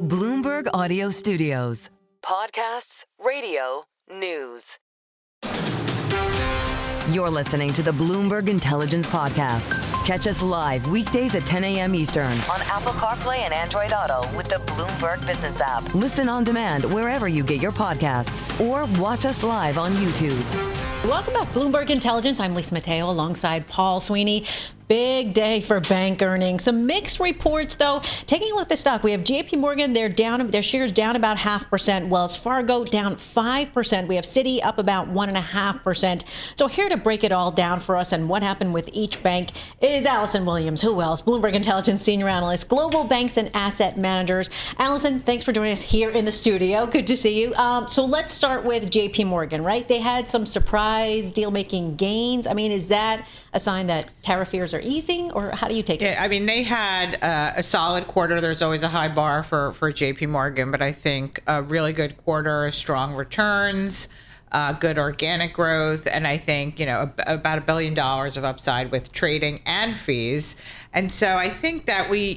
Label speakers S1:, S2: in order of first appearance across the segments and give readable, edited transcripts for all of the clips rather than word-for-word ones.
S1: Bloomberg Audio Studios. Podcasts, radio, news. You're listening to the Bloomberg Intelligence Podcast. Catch us live weekdays at 10 a.m. Eastern on Apple CarPlay and Android Auto with the Bloomberg Business app. Listen on demand wherever you get your podcasts or watch us live on YouTube.
S2: Welcome back, Bloomberg Intelligence. I'm Lisa Mateo alongside Paul Sweeney. Big day for bank earnings. Some mixed reports, though. Taking a look at the stock, we have JPMorgan. They're down. Their shares down about 0.5%. Wells Fargo down 5%. We have Citi up about 1.5%. So here to break it all down for us and what happened with each bank is Alison Williams. Who else? Bloomberg Intelligence Senior Analyst, Global Banks and Asset Managers. Alison, thanks for joining us here in the studio. Good to see you. So let's start with JPMorgan, right? They had some surprise deal-making gains. I mean, is that a sign that tariff fears are easing, or how do you take it?
S3: Yeah, I mean, they had a solid quarter. There's always a high bar for JPMorgan, but I think a really good quarter, strong returns, good organic growth, and I think, about $1 billion of upside with trading and fees. And so I think that we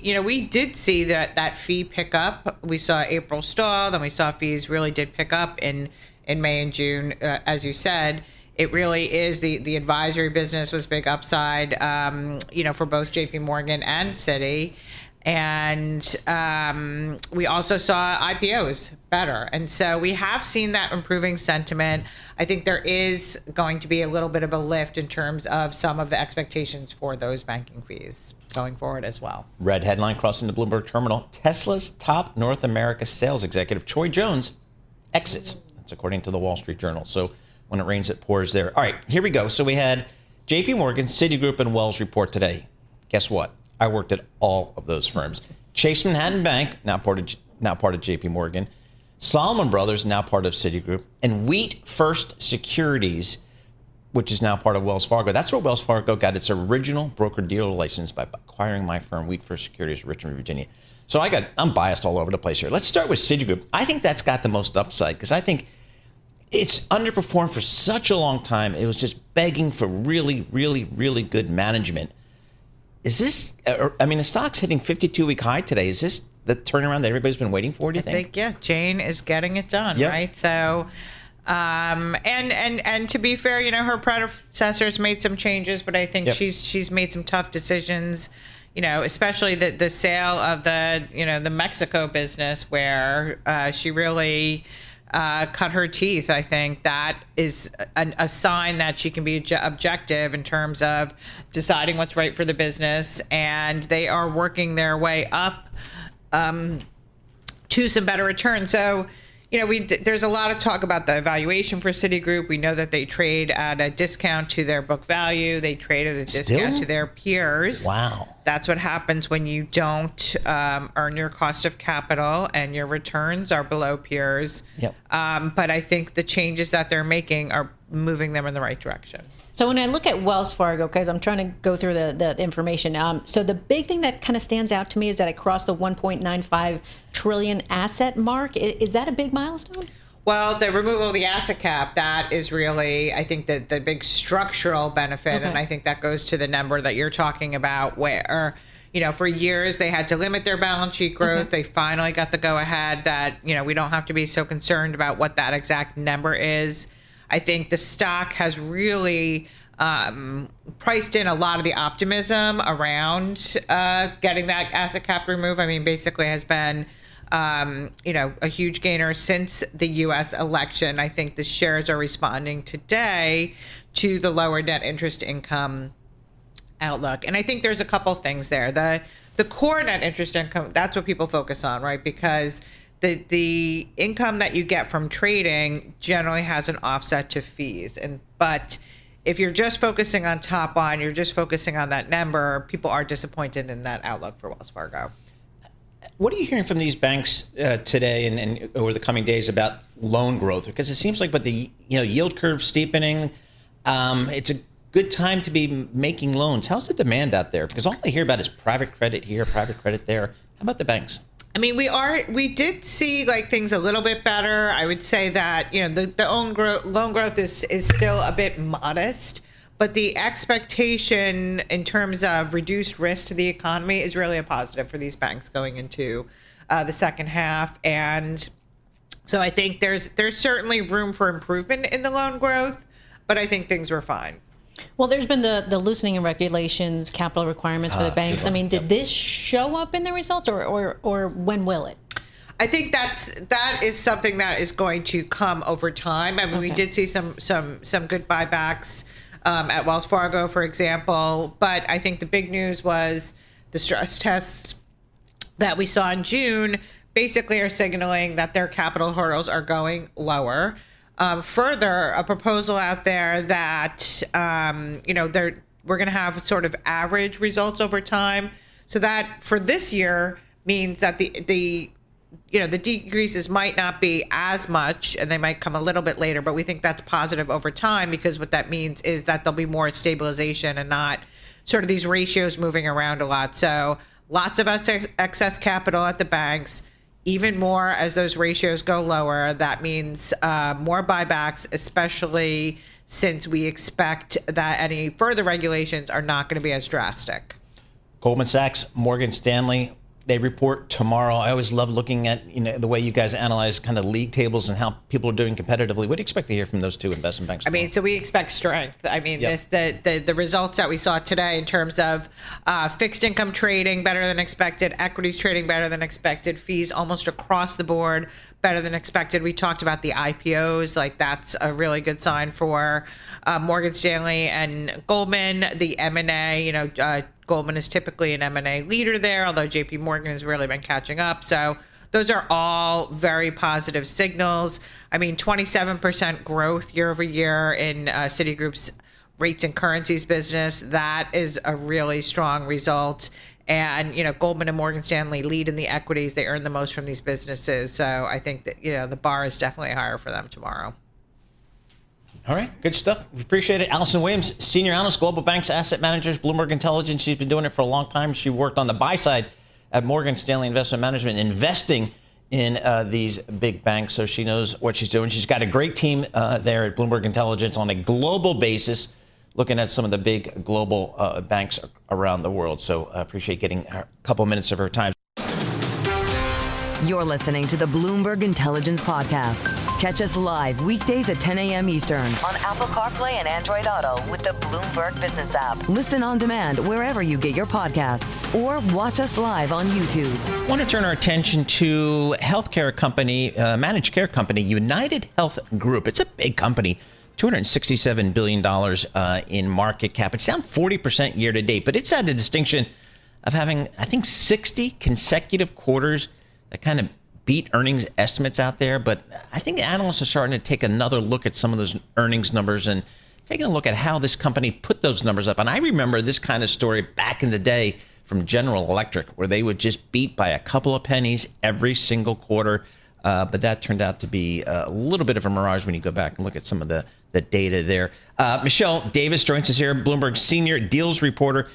S3: did see that fee pick up. We saw April stall, then we saw fees really did pick up in May and June, as you said. It really is the advisory business was big upside, for both JPMorgan and Citi. And we also saw IPOs better. And so we have seen that improving sentiment. I think there is going to be a little bit of a lift in terms of some of the expectations for those banking fees going forward as well.
S4: Red headline crossing the Bloomberg terminal. Tesla's top North America sales executive, Troy Jones, exits. That's according to the Wall Street Journal. So when it rains, it pours there. All right, here we go. So we had JPMorgan, Citigroup, and Wells report today. Guess what? I worked at all of those firms. Chase Manhattan Bank, now part of JPMorgan. Salomon Brothers, now part of Citigroup. And Wheat First Securities, which is now part of Wells Fargo. That's where Wells Fargo got its original broker-dealer license by acquiring my firm, Wheat First Securities, Richmond, Virginia. So I'm biased all over the place here. Let's start with Citigroup. I think that's got the most upside because I think it's underperformed for such a long time. It was just begging for really, really, really good management. Is this, the stock's hitting 52-week high today. Is this the turnaround that everybody's been waiting for, do you think?
S3: Yeah, Jane is getting it done,
S4: yep.
S3: Right? So, and to be fair, her predecessors made some changes, but I think she's made some tough decisions, especially the sale of the Mexico business where she really cut her teeth. I think that is a sign that she can be objective in terms of deciding what's right for the business. And they are working their way up to some better returns. So, there's a lot of talk about the valuation for Citigroup. We know that they trade at a discount to their book value. They trade at a discount to their peers.
S4: Wow.
S3: That's what happens when you don't earn your cost of capital and your returns are below peers.
S4: Yep.
S3: But I think the changes that they're making are moving them in the right direction.
S2: So when I look at Wells Fargo, because I'm trying to go through the information, so the big thing that kind of stands out to me is that it crossed the 1.95 trillion asset mark. Is that a big milestone?
S3: Well, the removal of the asset cap, that is really, I think, the big structural benefit.
S2: Okay.
S3: And I think that goes to the number that you're talking about where, for years they had to limit their balance sheet growth. Okay. They finally got the go-ahead that, we don't have to be so concerned about what that exact number is. I think the stock has really priced in a lot of the optimism around getting that asset cap removed. I mean, basically has been, a huge gainer since the U.S. election. I think the shares are responding today to the lower net interest income outlook. And I think there's a couple things there. The core net interest income, that's what people focus on, right? Because the income that you get from trading generally has an offset to fees. But if you're just focusing on top line, you're just focusing on that number, people are disappointed in that outlook for Wells Fargo.
S4: What are you hearing from these banks today and over the coming days about loan growth? Because it seems like with the yield curve steepening, it's a good time to be making loans. How's the demand out there? Because all I hear about is private credit here, private credit there. How about the banks?
S3: I mean, we did see things a little bit better. I would say that, the loan growth is still a bit modest, But the expectation in terms of reduced risk to the economy is really a positive for these banks going into the second half. And so I think there's certainly room for improvement in the loan growth, but I think things were fine.
S2: Well, there's been the loosening in regulations, capital requirements for the banks. I mean, did this show up in the results, or when will it?
S3: I think that is something that is going to come over time. I mean, we did see some good buybacks at Wells Fargo, for example. But I think the big news was the stress tests that we saw in June basically are signaling that their capital hurdles are going lower. Further, a proposal out there that we're going to have sort of average results over time. So that for this year means that the decreases might not be as much, and they might come a little bit later, but we think that's positive over time, because what that means is that there'll be more stabilization and not sort of these ratios moving around a lot. So lots of excess capital at the banks, even more as those ratios go lower. That means more buybacks, especially since we expect that any further regulations are not going to be as drastic.
S4: Goldman Sachs, Morgan Stanley, they report tomorrow. I always love looking at the way you guys analyze kind of league tables and how people are doing competitively. What do you expect to hear from those two investment banks tomorrow?
S3: I mean, so we expect strength. I mean, the results that we saw today in terms of fixed income trading better than expected, equities trading better than expected, fees almost across the board better than expected. We talked about the IPOs, like that's a really good sign for Morgan Stanley and Goldman. The M&A, Goldman is typically an M&A leader there, although JPMorgan has really been catching up. So those are all very positive signals. I mean, 27% growth year over year in Citigroup's rates and currencies business. That is a really strong result. And, Goldman and Morgan Stanley lead in the equities. They earn the most from these businesses. So I think that, the bar is definitely higher for them tomorrow.
S4: All right, good stuff. We appreciate it. Alison Williams, Senior Analyst, Global Banks, Asset Managers, Bloomberg Intelligence. She's been doing it for a long time. She worked on the buy side at Morgan Stanley Investment Management, investing in these big banks, so she knows what she's doing. She's got a great team there at Bloomberg Intelligence on a global basis, looking at some of the big global banks around the world. So I appreciate getting a couple minutes of her time.
S1: You're listening to the Bloomberg Intelligence Podcast. Catch us live weekdays at 10 a.m. Eastern on Apple CarPlay and Android Auto with the Bloomberg Business app. Listen on demand wherever you get your podcasts, or watch us live on YouTube.
S4: I want to turn our attention to healthcare company, managed care company, UnitedHealth Group. It's a big company, $267 billion in market cap. It's down 40% year to date, but it's had the distinction of having, I think, 60 consecutive quarters that kind of beat earnings estimates out there. But I think analysts are starting to take another look at some of those earnings numbers and taking a look at how this company put those numbers up. And I remember this kind of story back in the day from General Electric, where they would just beat by a couple of pennies every single quarter. But that turned out to be a little bit of a mirage when you go back and look at some of the data there. Michelle Davis joins us here, Bloomberg Senior Deals Reporter.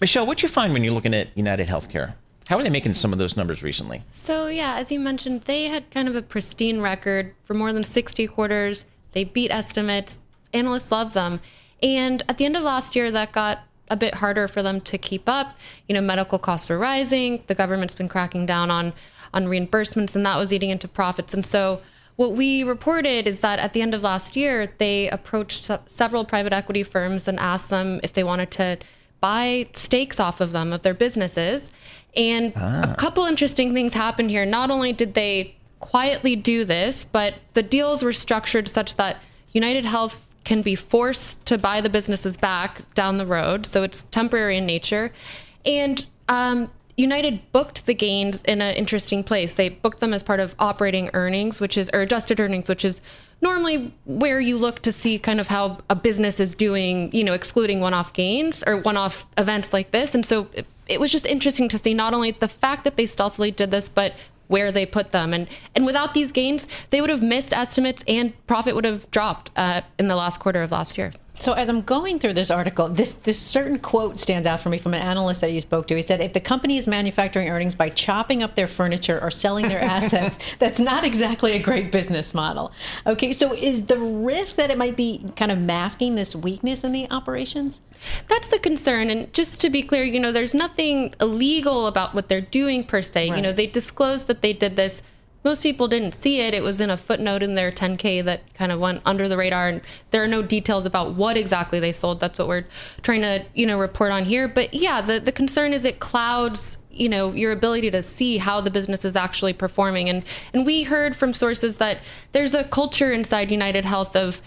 S4: Michelle, what you find when you're looking at United Healthcare? How are they making some of those numbers recently?
S5: So, yeah, as you mentioned, they had kind of a pristine record for more than 60 quarters. They beat estimates. Analysts love them. And at the end of last year, that got a bit harder for them to keep up. Medical costs were rising. The government's been cracking down on reimbursements, and that was eating into profits. And so what we reported is that at the end of last year, they approached several private equity firms and asked them if they wanted to buy stakes off of them, of their businesses. And a couple interesting things happened here. Not only did they quietly do this, but the deals were structured such that UnitedHealth can be forced to buy the businesses back down the road. So it's temporary in nature. And United booked the gains in an interesting place. They booked them as part of operating earnings, or adjusted earnings, which is normally where you look to see kind of how a business is doing, excluding one-off gains or one-off events like this. And so it was just interesting to see not only the fact that they stealthily did this, but where they put them. And without these gains, they would have missed estimates and profit would have dropped in the last quarter of last year.
S2: So as I'm going through this article, this certain quote stands out for me from an analyst that you spoke to. He said, if the company is manufacturing earnings by chopping up their furniture or selling their assets, that's not exactly a great business model. Okay, so is the risk that it might be kind of masking this weakness in the operations?
S5: That's the concern. And just to be clear, there's nothing illegal about what they're doing per se.
S2: Right.
S5: They disclosed that they did this. Most people didn't see it. It was in a footnote in their 10K that kind of went under the radar, and there are no details about what exactly they sold. That's what we're trying to, report on here. But yeah, the concern is it clouds, your ability to see how the business is actually performing. And we heard from sources that there's a culture inside UnitedHealth of,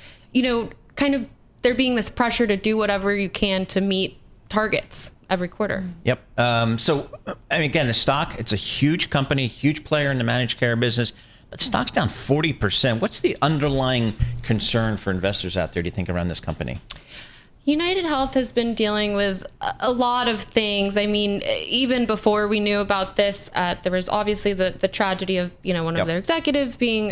S5: kind of there being this pressure to do whatever you can to meet targets every quarter.
S4: Yep. So, again, the stock, it's a huge company, huge player in the managed care business, but the stock's down 40%. What's the underlying concern for investors out there, do you think, around this company?
S5: UnitedHealth has been dealing with a lot of things. I mean, even before we knew about this, there was obviously the tragedy of, one of their executives being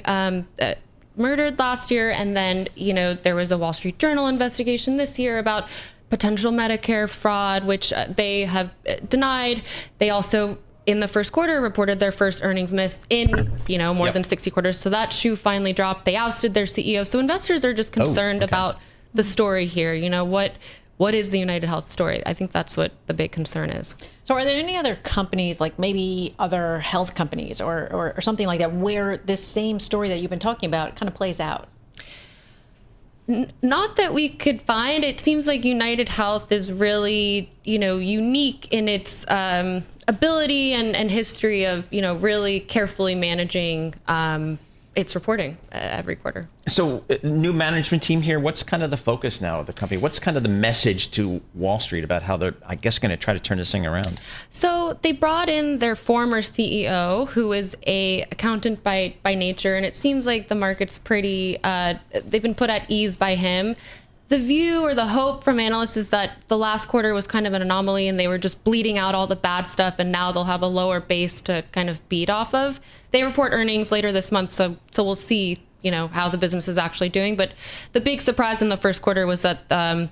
S5: murdered last year. And then, there was a Wall Street Journal investigation this year about potential Medicare fraud, which they have denied. They also, in the first quarter, reported their first earnings miss in, more than 60 quarters. So that shoe finally dropped. They ousted their CEO. So investors are just concerned about the story here. What is the UnitedHealth story? I think that's what the big concern is.
S2: So are there any other companies, like maybe other health companies or something like that, where this same story that you've been talking about kind of plays out?
S5: Not that we could find. It seems like UnitedHealth is really, unique in its ability and history of, really carefully managing its reporting every quarter.
S4: So, new management team here. What's kind of the focus now of the company? What's kind of the message to Wall Street about how they're, I guess, going to try to turn this thing around?
S5: So they brought in their former CEO, who is a accountant by nature, and it seems like the market's pretty, they've been put at ease by him. The view or the hope from analysts is that the last quarter was kind of an anomaly and they were just bleeding out all the bad stuff, and now they'll have a lower base to kind of beat off of. They report earnings later this month, so we'll see, how the business is actually doing. But the big surprise in the first quarter was that,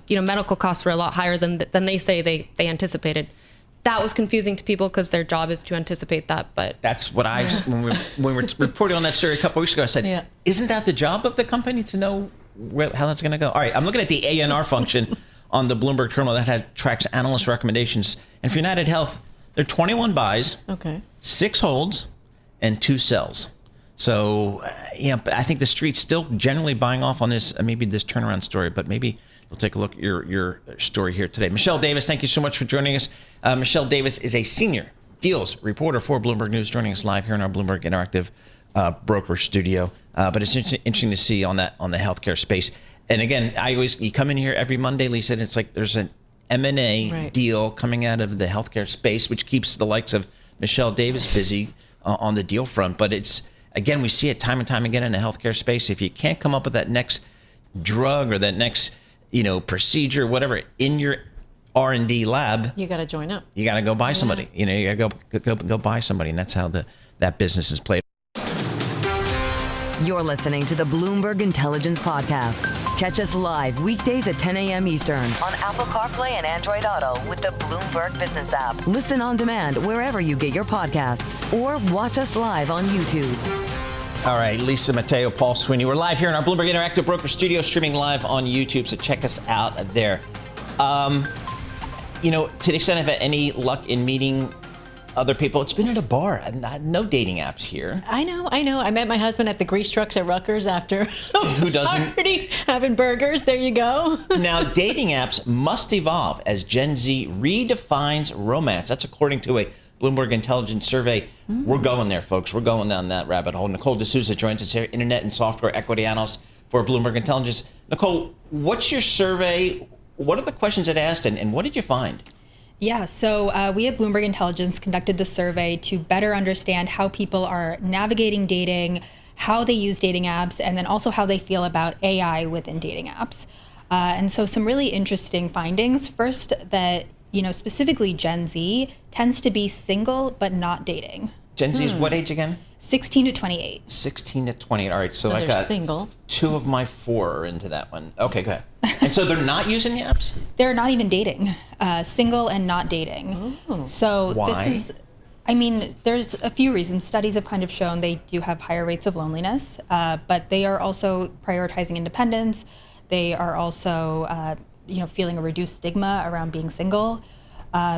S5: medical costs were a lot higher than they say they anticipated. That was confusing to people because their job is to anticipate that. But
S4: that's what when we were reporting on that story a couple weeks ago, I said, Isn't that the job of the company to know how that's going to go? All right, I'm looking at the ANR function on the Bloomberg terminal that tracks analyst recommendations. And for UnitedHealth, there are 21 buys, 6 holds, and 2 sells. So, but I think the street's still generally buying off on this, maybe this turnaround story, but maybe we'll take a look at your story here today. Michelle Davis, thank you so much for joining us. Michelle Davis is a senior deals reporter for Bloomberg News, joining us live here in our Bloomberg Interactive broker studio. But it's interesting to see on the healthcare space. And again, you come in here every Monday, Lisa, and it's like there's an M&A deal coming out of the healthcare space, which keeps the likes of Michelle Davis busy on the deal front. But again, we see it time and time again in the healthcare space. If you can't come up with that next drug or that next, procedure, whatever, in your R&D lab,
S2: you got to join up.
S4: You got to go buy somebody. You got to go buy somebody, and that's how that business is played.
S1: You're listening to the Bloomberg Intelligence Podcast. Catch us live weekdays at 10 a.m. Eastern on Apple CarPlay and Android Auto with the Bloomberg Business app. Listen on demand wherever you get your podcasts or watch us live on YouTube.
S4: All right, Lisa, Mateo, Paul, Sweeney. We're live here in our Bloomberg Interactive Broker Studio, streaming live on YouTube, so check us out there. To the extent I've had any luck in meeting other people, it's been at a bar. No dating apps here.
S2: I know. I met my husband at the Grease Trucks at Rutgers after
S4: who doesn't
S2: party, having burgers. There you go.
S4: Now, dating apps must evolve as Gen Z redefines romance. That's according to a Bloomberg Intelligence survey. We're going there, folks. We're going down that rabbit hole. Nicole D'Souza joins us here, Internet and Software Equity Analyst for Bloomberg Intelligence. Nicole, what's your survey? What are the questions it asked, and what did you find?
S6: Yeah, so we at Bloomberg Intelligence conducted the survey to better understand how people are navigating dating, how they use dating apps, and then also how they feel about AI within dating apps. And so some really interesting findings. First, that specifically Gen Z tends to be single but not dating.
S4: Gen Z is what age again?
S6: 16 to 28.
S4: 16 to 28. All right, so I
S2: they're
S4: got
S2: single.
S4: 2 of my 4 are into that one. Okay, go ahead. And so they're not using the apps?
S6: They're not even dating, single and not dating.
S2: Ooh.
S6: So
S4: Why?
S6: this is, I mean, there's a few reasons. Studies have kind of shown they do have higher rates of loneliness, but they are also prioritizing independence. They are also, feeling a reduced stigma around being single.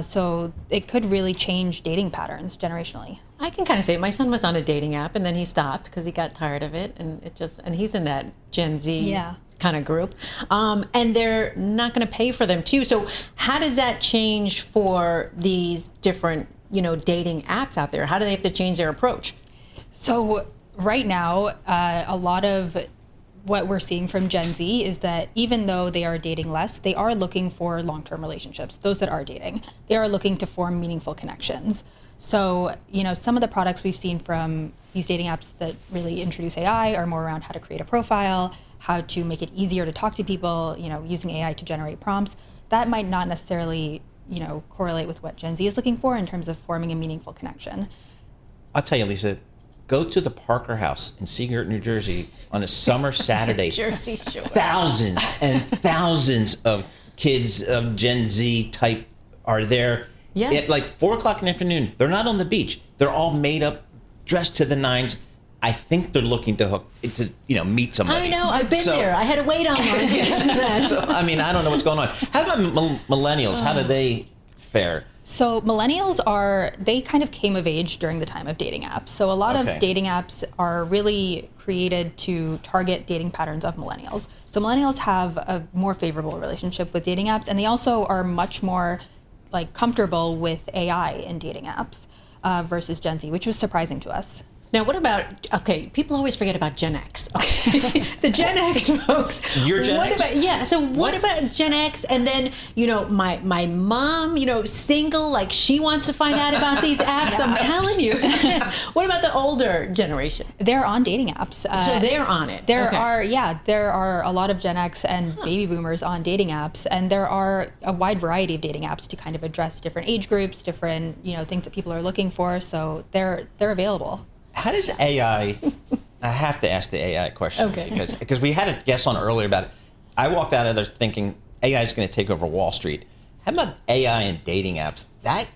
S6: So it could really change dating patterns generationally.
S2: I can kind of say my son was on a dating app and then he stopped because he got tired of it, and he's in that Gen Z kind of group, and they're not going to pay for them too. So how does that change for these different dating apps out there? How do they have to change their approach?
S6: So right now, a lot of what we're seeing from Gen Z is that even though they are dating less, they are looking for long-term relationships. Those that are dating, they are looking to form meaningful connections. So, some of the products we've seen from these dating apps that really introduce AI are more around how to create a profile, how to make it easier to talk to people, using AI to generate prompts. That might not necessarily, correlate with what Gen Z is looking for in terms of forming a meaningful connection.
S4: I'll tell you, Lisa, go to the Parker House in Seagirt, New Jersey on a summer Saturday.
S2: Jersey Shore.
S4: Thousands and thousands of kids of Gen Z type are there.
S2: Yes.
S4: At like 4 o'clock in the afternoon. They're not on the beach. They're all made up, dressed to the nines. I think they're looking to meet somebody.
S2: I know. I've been there. I had to wait online.
S4: So, I don't know what's going on. How about millennials? How do they fare?
S6: So millennials they kind of came of age during the time of dating apps. So a lot of dating apps are really created to target dating patterns of millennials. So millennials have a more favorable relationship with dating apps, and they also are much more comfortable with AI in dating apps versus Gen Z, which was surprising to us.
S2: Now, what about, people always forget about Gen X. Okay. The Gen X folks.
S4: You're Gen X?
S2: So what about Gen X? And then, my mom, single, she wants to find out about these apps. I'm telling you. What about the older generation?
S6: They're on dating apps.
S2: So they're on it.
S6: There are a lot of Gen X and baby boomers on dating apps, and there are a wide variety of dating apps to kind of address different age groups, different, things that people are looking for. So they're available.
S4: How does AI, I have to ask the AI question, because we had a guest on earlier about it. I walked out of there thinking AI is going to take over Wall Street. How about AI and dating apps? That,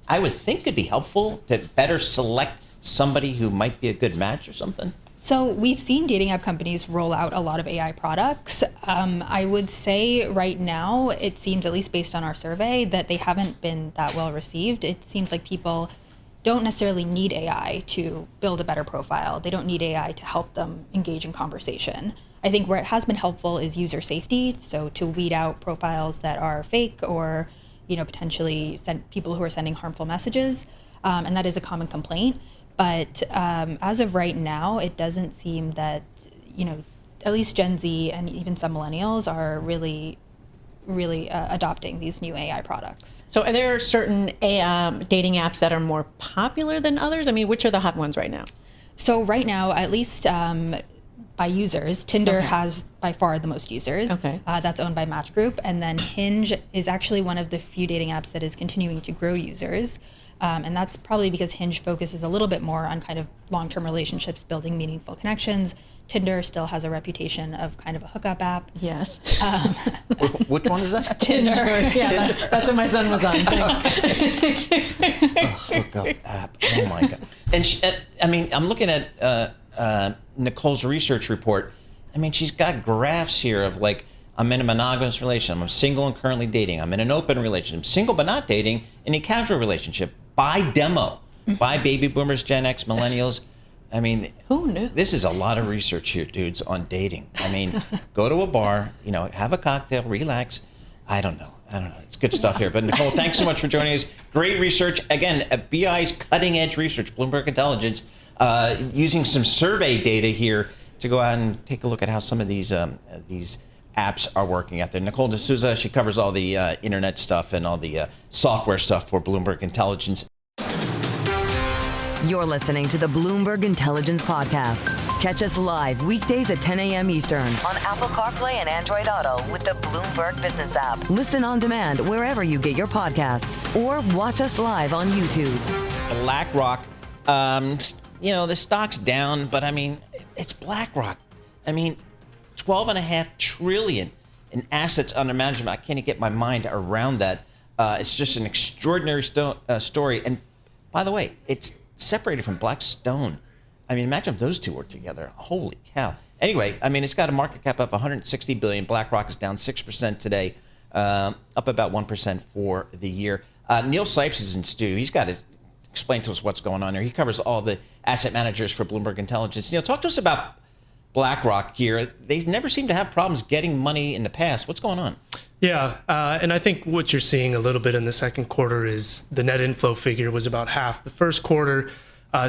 S4: I would think, could be helpful to better select somebody who might be a good match or something.
S6: So we've seen dating app companies roll out a lot of AI products. I would say right now, it seems, at least based on our survey, that they haven't been that well received. It seems like people don't necessarily need AI to build a better profile. They don't need AI to help them engage in conversation. I think where it has been helpful is user safety, so to weed out profiles that are fake or potentially people who are sending harmful messages, and that is a common complaint. But as of right now, it doesn't seem that at least Gen Z and even some millennials are really adopting these new AI products.
S2: So are there certain dating apps that are more popular than others? Which are the hot ones right now?
S6: So right now, at least by users, Tinder has by far the most users. That's owned by Match Group. And then Hinge is actually one of the few dating apps that is continuing to grow users. And that's probably because Hinge focuses a little bit more on kind of long-term relationships, building meaningful connections. Tinder still has a reputation of kind of a hookup app.
S2: Yes.
S4: Which one is that?
S2: Tinder. Yeah, that's what my son was on.
S4: A hookup app. Oh my God. And I'm looking at Nicole's research report. She's got graphs here of I'm in a monogamous relationship. I'm single and currently dating. I'm in an open relationship. I'm single but not dating. In a casual relationship. By demo. By baby boomers, Gen X, millennials.
S2: Who knew?
S4: This is a lot of research here, dudes, on dating. Go to a bar, have a cocktail, relax. I don't know. It's good stuff here. But Nicole, thanks so much for joining us. Great research. Again, BI's cutting edge research, Bloomberg Intelligence, using some survey data here to go out and take a look at how some of these apps are working out there. Nicole D'Souza, she covers all the internet stuff and all the software stuff for Bloomberg Intelligence.
S1: You're listening to the Bloomberg Intelligence Podcast. Catch us live weekdays at 10 a.m. Eastern on Apple CarPlay and Android Auto with the Bloomberg Business app. Listen on demand wherever you get your podcasts or watch us live on YouTube.
S4: BlackRock The stock's down, but I mean, it's BlackRock. I mean, $12.5 trillion in assets under management. I can't even get my mind around that. It's just an extraordinary story. And by the way, it's separated from Blackstone. I mean, imagine if those two were together. Holy cow. Anyway, I mean, it's got a market cap of $160 billion. BlackRock is down 6% today, up about 1% for the year. Neil Sipes is in studio. He's got to explain to us what's going on there. He covers all the asset managers for Bloomberg Intelligence. Neil, talk to us about BlackRock here. They never seem to have problems getting money in the past. What's going on?
S7: Yeah, and I think what you're seeing a little bit in the second quarter is the net inflow figure was about half the first quarter,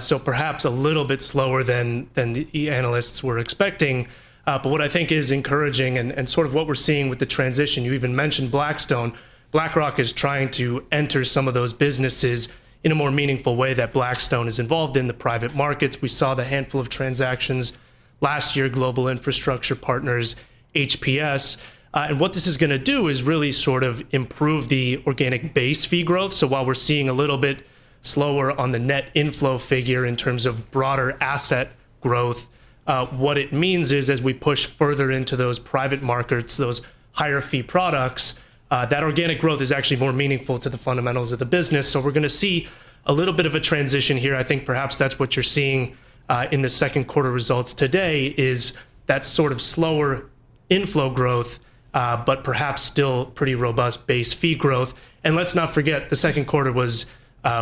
S7: so perhaps a little bit slower than the analysts were expecting. But what I think is encouraging and sort of what we're seeing with the transition, you even mentioned Blackstone. BlackRock is trying to enter some of those businesses in a more meaningful way that Blackstone is involved in, the private markets. We saw the handful of transactions last year, Global Infrastructure Partners, HPS. And what this is going to do is really sort of improve the organic base fee growth. So while we're seeing a little bit slower on the net inflow figure in terms of broader asset growth, what it means is as we push further into those private markets, those higher fee products, that organic growth is actually more meaningful to the fundamentals of the business. So we're going to see a little bit of a transition here. I think perhaps that's what you're seeing in the second quarter results today is that sort of slower inflow growth, but perhaps still pretty robust base fee growth. And let's not forget, the second quarter was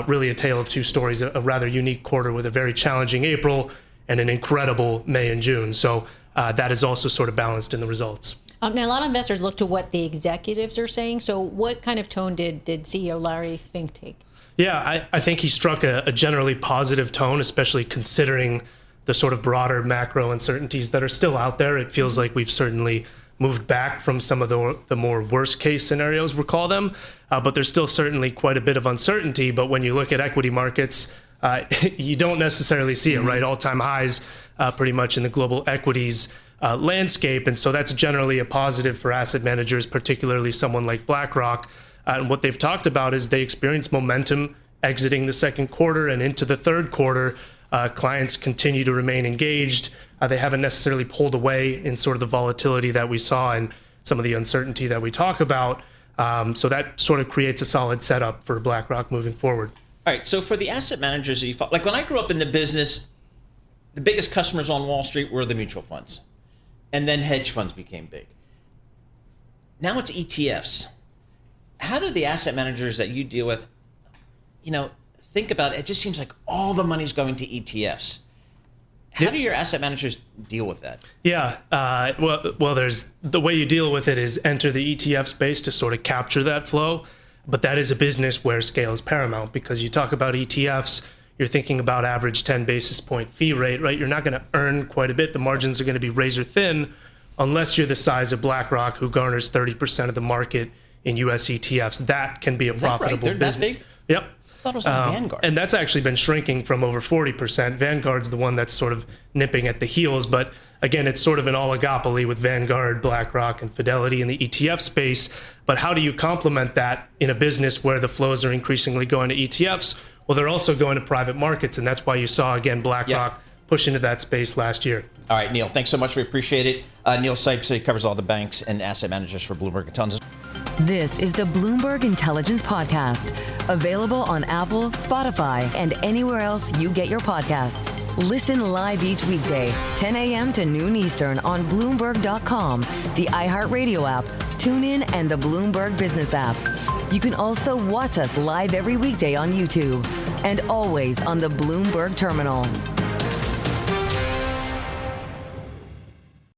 S7: really a tale of two stories, a rather unique quarter with a very challenging April and an incredible May and June. So that is also sort of balanced in the results.
S2: Now, a lot of investors look to what the executives are saying. So what kind of tone did CEO Larry Fink take?
S7: Yeah, I think he struck a generally positive tone, especially considering the sort of broader macro uncertainties that are still out there. It feels like we've certainly moved back from some of the more worst case scenarios, we'll call them, but there's still certainly quite a bit of uncertainty. But when you look at equity markets, you don't necessarily see it, right? All-time highs pretty much in the global equities landscape. And so that's generally a positive for asset managers, particularly someone like BlackRock. And what they've talked about is they experienced momentum exiting the second quarter and into the third quarter. Clients continue to remain engaged. They haven't necessarily pulled away in sort of the volatility that we saw and some of the uncertainty that we talk about. So that sort of creates a solid setup for BlackRock moving forward.
S4: All right, so for the asset managers that you follow, like when I grew up in the business, the biggest customers on Wall Street were the mutual funds. And then hedge funds became big. Now it's ETFs. How do the asset managers that you deal with, think about it? It just seems like all the money's going to ETFs. How do your asset managers deal with that?
S7: Yeah, well, there's the way you deal with it is enter the ETF space to sort of capture that flow. But that is a business where scale is paramount because you talk about ETFs, you're thinking about average 10 basis point fee rate, right? You're not going to earn quite a bit. The margins are going to be razor thin unless you're the size of BlackRock, who garners 30% of the market in US ETFs. That can be a profitable business.
S4: That big?
S7: Yep.
S4: I thought it was on Vanguard.
S7: And that's actually been shrinking from over 40%. Vanguard's the one that's sort of nipping at the heels. But again, it's sort of an oligopoly with Vanguard, BlackRock, and Fidelity in the ETF space. But how do you complement that in a business where the flows are increasingly going to ETFs? Well, they're also going to private markets. And that's why you saw, again, BlackRock push into that space last year.
S4: All right, Neil, thanks so much. We appreciate it. Neil Sipes covers all the banks and asset managers for Bloomberg Intelligence.
S1: This is the Bloomberg Intelligence Podcast, available on Apple, Spotify, and anywhere else you get your podcasts. Listen live each weekday, 10 a.m. to noon Eastern on Bloomberg.com, the iHeartRadio app, TuneIn, and the Bloomberg Business app. You can also watch us live every weekday on YouTube and always on the Bloomberg Terminal.